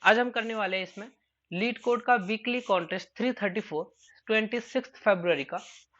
आज हम करने वाले हैं इसमें लीड कोड का वीकली कॉन्टेस्ट 334 26 फरवरी का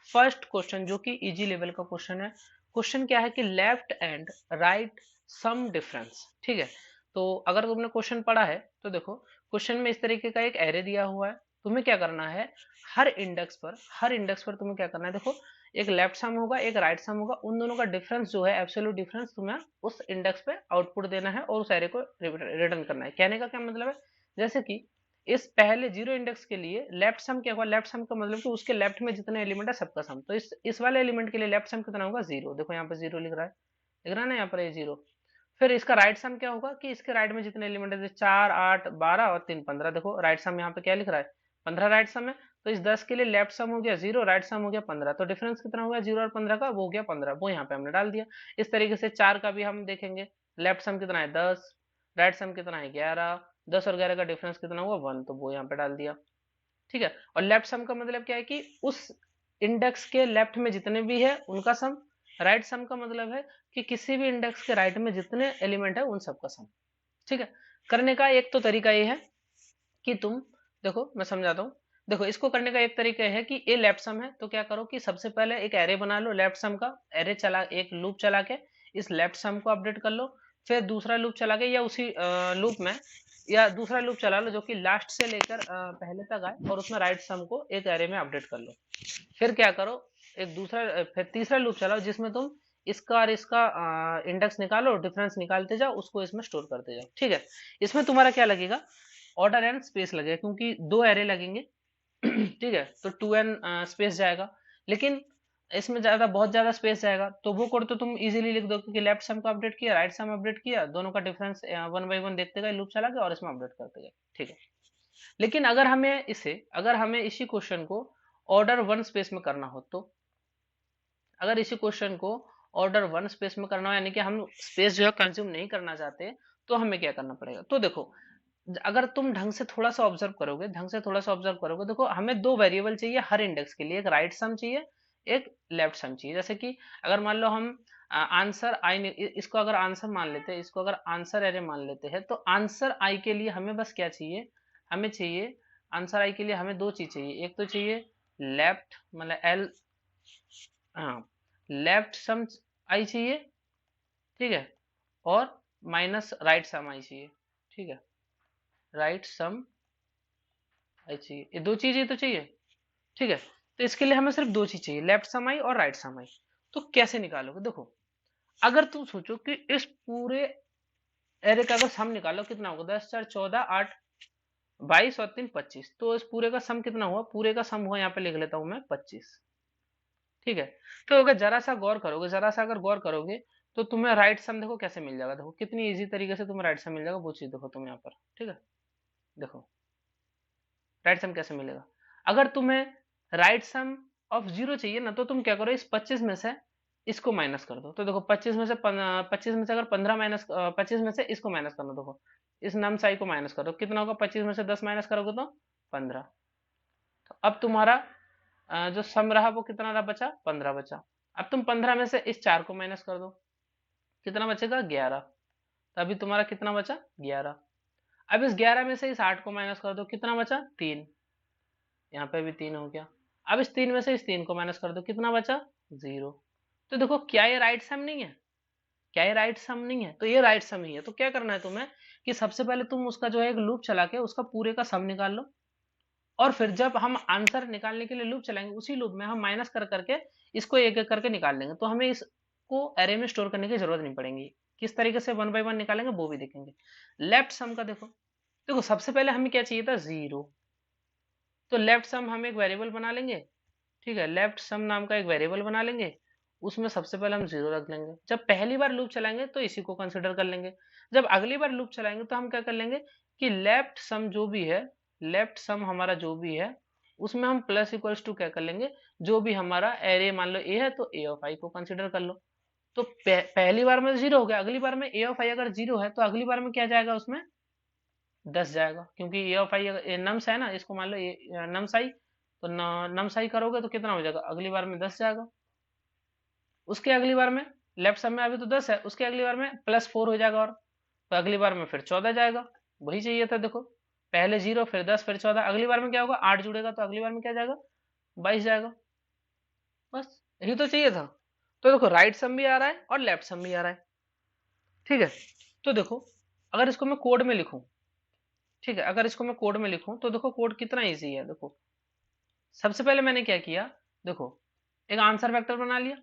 फर्स्ट क्वेश्चन, जो कि इजी लेवल का क्वेश्चन है। क्वेश्चन क्या है कि left and right sum difference. ठीक है, तो अगर तुमने क्वेश्चन पढ़ा है तो देखो, क्वेश्चन में इस तरीके का एक एरे दिया हुआ है। तुम्हें क्या करना है, हर इंडेक्स पर तुम्हें क्या करना है, देखो एक लेफ्ट सम होगा एक राइट सम होगा, उन दोनों का डिफरेंस जो है एब्सोल्यूट डिफरेंस तुम्हें उस इंडेक्स पे आउटपुट देना है और उस एरे को रिटर्न करना है। कहने का क्या मतलब है, जैसे कि इस पहले जीरो इंडेक्स के लिए लेफ्ट सम क्या होगा, लेफ्ट सम का मतलब कि उसके लेफ्ट में जितने एलिमेंट है सबका सम। तो इस वाले एलिमेंट के लिए लेफ्ट सम कितना होगा, जीरो। देखो यहाँ पे जीरो लिख रहा है ना यहाँ पर, ये जीरो। फिर इसका राइट सम क्या होगा कि इसके राइट में जितने एलिमेंट है, 4 8 12 और 3 15। देखो राइट सम यहाँ पे क्या लिख रहा है, 15 राइट सम है। तो इस 10 के लिए लेफ्ट सम हो गया जीरो, राइट सम हो गया 15। तो डिफरेंस कितना हो गया जीरो और 15 का, वो हो गया 15। वो यहाँ पे हमने डाल दिया। इस तरीके से 4 का भी हम देखेंगे, लेफ्ट सम कितना है 10, राइट सम कितना है 11, 10 और 11 का डिफरेंस कितना हुआ 1, तो वो यहाँ पे डाल दिया। ठीक है, और लेफ्ट सम का मतलब क्या है कि उस इंडेक्स के लेफ्ट में जितने भी है उनका सम। राइट सम का मतलब है कि किसी भी इंडेक्स के राइट में जितने एलिमेंट है उन सबका सम। ठीक है, करने का एक तो तरीका ये है कि तुम, देखो मैं समझाता हूँ। देखो इसको करने का एक तरीका है कि ये लेफ्ट सम है, तो क्या करो कि सबसे पहले एक एरे बना लो लेफ्ट सम का। एरे चला, एक लूप चला के इस लेफ्ट सम को अपडेट कर लो। फिर दूसरा लूप चला के, या उसी लूप में, या दूसरा लूप चला लो जो कि लास्ट से लेकर पहले तक आए, और उसमें राइट सम को एक एरे में अपडेट कर लो। फिर क्या करो, एक दूसरा फिर तीसरा लूप चलाओ जिसमें तुम इसका और इसका इंडेक्स निकालो, डिफरेंस निकालते जाओ, उसको इसमें स्टोर करते जाओ। ठीक है, इसमें तुम्हारा क्या लगेगा, ऑर्डर एंड स्पेस लगेगा, क्योंकि दो एरे लगेंगे। ठीक है, तो 2n स्पेस जाएगा। लेकिन इसमें ज्यादा, बहुत ज्यादा स्पेस जाएगा, तो वो कोड तो तुम इजीली लिख दो, क्योंकि लेफ्ट सम को अपडेट किया, राइट सम अपडेट किया, दोनों का डिफरेंस वन बाई वन देखते गए लूप चला के, और इसमें अपडेट करते गए। ठीक है, लेकिन अगर हमें इसी क्वेश्चन को ऑर्डर वन स्पेस में करना हो, तो अगर इसी क्वेश्चन को ऑर्डर वन स्पेस में करना हो, यानी कि हम स्पेस जो है कंज्यूम नहीं करना चाहते, तो हमें क्या करना पड़ेगा। तो देखो, अगर तुम ढंग से थोड़ा सा ऑब्जर्व करोगे, देखो हमें दो वेरिएबल चाहिए हर इंडेक्स के लिए, एक राइट सम चाहिए, एक लेफ्ट सम चाहिए। जैसे कि अगर मान लो हम आंसर आई, इसको अगर आंसर मान लेते हैं, इसको अगर आंसर एरे मान लेते हैं, तो आंसर आई के लिए हमें बस क्या चाहिए, हमें चाहिए आंसर आई के लिए हमें दो चीज चाहिए। एक तो चाहिए लेफ्ट, मतलब एल, हाँ, लेफ्ट सम आई चाहिए। ठीक है, और माइनस राइट सम आई चाहिए। ठीक है, राइट सम आई चाहिए, ये दो चीजें तो चाहिए। ठीक है, तो इसके लिए हमें सिर्फ दो चीज चाहिए, लेफ्ट सम आई और राइट सम आई। तो कैसे निकालोगे, देखो अगर तुम सोचो कि इस पूरे एरे का अगर सम निकालो, कितना होगा, 10 4 14 8 22 और 3 25। तो इस पूरे का सम कितना हुआ, पूरे का सम हुआ, यहाँ पे लिख लेता हूं मैं 25। ठीक है, तो अगर जरा सा अगर गौर करोगे, तो तुम्हें राइट सम देखो कैसे मिल जाएगा। देखो कितनी इजी तरीके से तुम्हें राइट सम मिल जाएगा, वो चीज देखो तुम यहाँ पर। ठीक है, देखो राइट सम कैसे मिलेगा। अगर तुम्हें राइट सम ऑफ जीरो चाहिए ना, तो तुम क्या करो, इस 25 में से इसको माइनस कर दो। तो देखो 25 में से अगर 15 माइनस, 25 में से इसको माइनस करना, देखो इस नम साई को माइनस करो, कितना होगा, 25 में से 10 माइनस करोगे तो 15। तो अब तुम्हारा जो सम रहा वो कितना रहा, बचा 15 बचा। अब तुम 15 में से इस 4 को माइनस कर दो, कितना बचेगा 11। तो अभी तुम्हारा कितना बचा 11। अब इस 11 में से इस 8 को माइनस कर दो, कितना बचा 3। यहाँ पे भी 3 हो गया। अब इस 3 में से इस 3 को माइनस कर दो, कितना बचा 0। तो देखो क्या ये राइट सम नहीं है, क्या ये राइट सम नहीं है, तो ये राइट सम ही है। तो क्या करना है तुम्हें कि सबसे पहले तुम उसका जो है एक लूप चला के उसका पूरे का सम निकाल लो, और फिर जब हम आंसर निकालने के लिए लूप चलाएंगे, उसी लूप में हम माइनस कर करके इसको एक एक करके निकाल लेंगे। तो हमें इसको एरे में स्टोर करने की जरूरत नहीं पड़ेगी। किस तरीके से वन बाय वन निकालेंगे वो भी देखेंगे। लेफ्ट सम का देखो, देखो सबसे पहले हमें क्या चाहिए था, जीरो। तो लेफ्ट सम हम एक वेरिएबल बना लेंगे। ठीक है, लेफ्ट सम नाम का एक वेरिएबल बना लेंगे, उसमें सबसे पहले हम जीरो रख लेंगे। जब पहली बार लूप चलाएंगे तो इसी को कंसिडर कर लेंगे। जब अगली बार लूप चलाएंगे तो हम क्या कर लेंगे कि लेफ्ट सम जो भी है, लेफ्ट सम हमारा जो भी है, उसमें हम प्लस इक्वल्स टू क्या कर लेंगे, जो भी हमारा एरे मान लो ए है, तो ए ऑफ आई को कंसिडर कर लो। तो पहली बार में जीरो हो गया, अगली बार में ए ऑफ आई अगर जीरो है, तो अगली बार में क्या जाएगा, उसमें 10 जाएगा, क्योंकि ए ऑफ आई नम्स है ना, इसको मान लो नम्स आई। तो नम्स आई करोगे तो कितना हो जाएगा, अगली बार में 10 जाएगा। उसके अगली बार में लेफ्ट सब में अभी तो 10 है, उसके अगली बार में +4 हो जाएगा, और तो अगली बार में फिर 14 जाएगा। वही चाहिए था देखो। पहले 0 फिर 10 फिर 14, अगली बार में क्या होगा 8 जुड़ेगा तो अगली बार में क्या जाएगा 22 जाएगा। बस यही तो चाहिए था। तो देखो राइट सम भी आ रहा है और लेफ्ट सम भी आ रहा है। ठीक है, तो देखो अगर इसको मैं कोड में लिखूं, ठीक है, अगर इसको मैं कोड में लिखूं तो देखो कोड कितना इजी है। देखो सबसे पहले मैंने क्या किया, देखो एक आंसर वेक्टर बना लिया,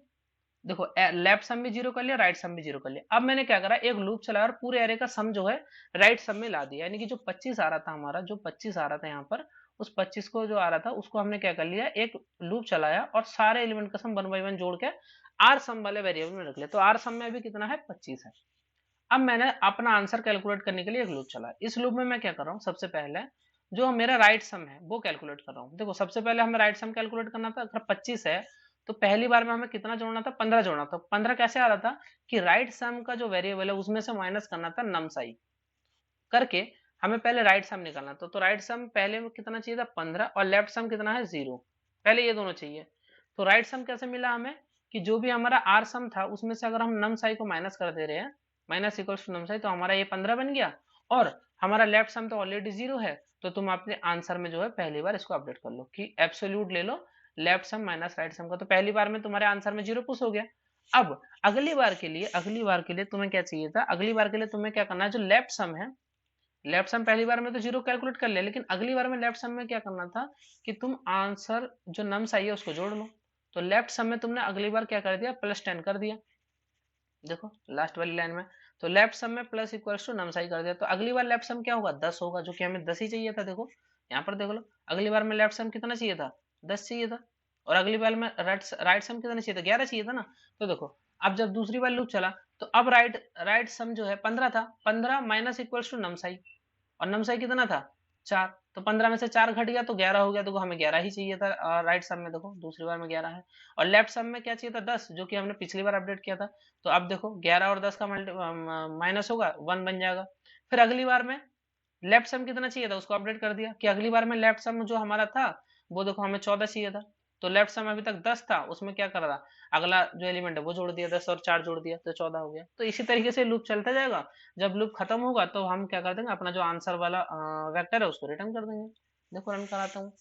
देखो लेफ्ट सम भी जीरो कर लिया, राइट सम भी जीरो कर लिया। अब मैंने क्या करा, एक लूप चलाया और पूरे एरे का सम जो है राइट सम में ला दिया, यानी कि जो 25 आ रहा था हमारा, जो 25 आ रहा था यहाँ पर, उस 25 को जो आ रहा था उसको हमने क्या कर लिया, एक लूप चलाया और सारे एलिमेंट का सम 1 बाई 1 जोड़ के आर सम वाले वेरिएबल में रख लिया। तो आर सम में अभी कितना है 25 है। अब मैंने अपना आंसर कैलकुलेट करने के लिए एक लूप चला, इस लूप में मैं क्या कर रहा हूँ, सबसे पहले जो मेरा राइट सम है वो कैलकुलेट कर रहा हूँ। देखो सबसे पहले हमें राइट सम कैलकुलेट करना था, अगर 25 है तो पहली बार में हमें कितना जोड़ना था 15 जोड़ना था। 15 कैसे आ रहा था कि राइट सम का जो वेरिएबल है उसमें से माइनस करना था नमसाई करके, हमें पहले राइट सम निकालना था। तो राइट सम पहले में कितना चाहिए था 15 और लेफ्ट सम कितना है 0, पहले ये दोनों चाहिए। तो राइट सम कैसे मिला हमें कि जो भी हमारा आर सम था उसमें से अगर हम नम साई को माइनस कर दे रहे हैं, माइनस इक्वल्स टू नम साई, तो हमारा ये 15 बन गया और हमारा लेफ्ट सम तो ऑलरेडी 0 है। तो तुम अपने आंसर में जो है पहली बार इसको अपडेट कर लो कि एब्सोल्यूट ले लो लेफ्ट सम माइनस राइट सम का, तो पहली बार में तुम्हारे आंसर में 0 पुश हो गया। अब अगली बार के लिए तुम्हें क्या चाहिए था, अगली बार के लिए तुम्हें क्या करना है, जो लेफ्ट सम है, लेफ्ट सम पहली बार में तो 0 कैलकुलेट कर लिया, लेकिन अगली बार में लेफ्ट सम में क्या करना था कि तुम आंसर जो नम्स आई है उसको जोड़ लो। तो लेफ्ट सम में तुमने अगली बार क्या कर दिया, +10 कर दिया। देखो लास्ट वाली लाइन में, तो लेफ्ट सम में प्लस इक्वल्स टू नम्स आई कर दिया, तो अगली बार लेफ्ट सम क्या होगा 10 होगा, जो कि हमें 10 ही चाहिए था। देखो यहाँ पर देख लो, अगली बार में लेफ्ट सम कितना चाहिए था 10 चाहिए था, और अगली बार में राइट सम कितना चाहिए था 11 चाहिए था ना। तो देखो अब जब दूसरी बार लूप चला तो अब राइट राइट सम जो है 15 था, 15 माइनस इक्वल्स टू नमसाई, और नमसाई कितना था 4, तो 15 में से 4 घट गया तो 11 हो गया। देखो हमें 11 ही चाहिए था राइट सम में, देखो दूसरी बार में 11 है। और लेफ्ट सम में क्या चाहिए था 10, जो कि हमने पिछली बार अपडेट किया था। तो अब देखो 11 और 10 का माइनस होगा 1 बन जाएगा। फिर अगली बार में लेफ्ट सम कितना चाहिए था उसको अपडेट कर दिया कि अगली बार में लेफ्ट सम जो हमारा था वो देखो हमें 14 चाहिए था, तो लेफ्ट सम अभी तक 10 था, उसमें क्या कर रहा, अगला जो एलिमेंट है वो जोड़ दिया, 10 और 4 जोड़ दिया तो 14 हो गया। तो इसी तरीके से लूप चलता जाएगा, जब लूप खत्म होगा तो हम क्या कर देंगे, अपना जो आंसर वाला वेक्टर है उसको रिटर्न कर देंगे। देखो रन कराता हूँ,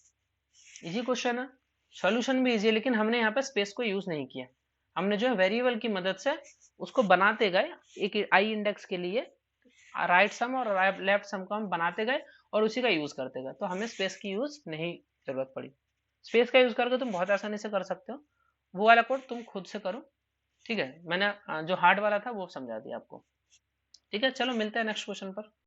इजी क्वेश्चन है, सॉल्यूशन भी इजी है, लेकिन हमने यहाँ पे स्पेस को यूज नहीं किया। हमने जो है वेरिएबल की मदद से उसको बनाते गए, एक आई इंडेक्स के लिए राइट सम और लेफ्ट सम को हम बनाते गए और उसी का यूज करते गए, तो हमें स्पेस की यूज नहीं जरूरत पड़ी। स्पेस का यूज करके तुम बहुत आसानी से कर सकते हो, वो वाला कोड तुम खुद से करो। ठीक है, मैंने जो हार्ड वाला था वो समझा दिया आपको। ठीक है, चलो मिलते हैं नेक्स्ट क्वेश्चन पर।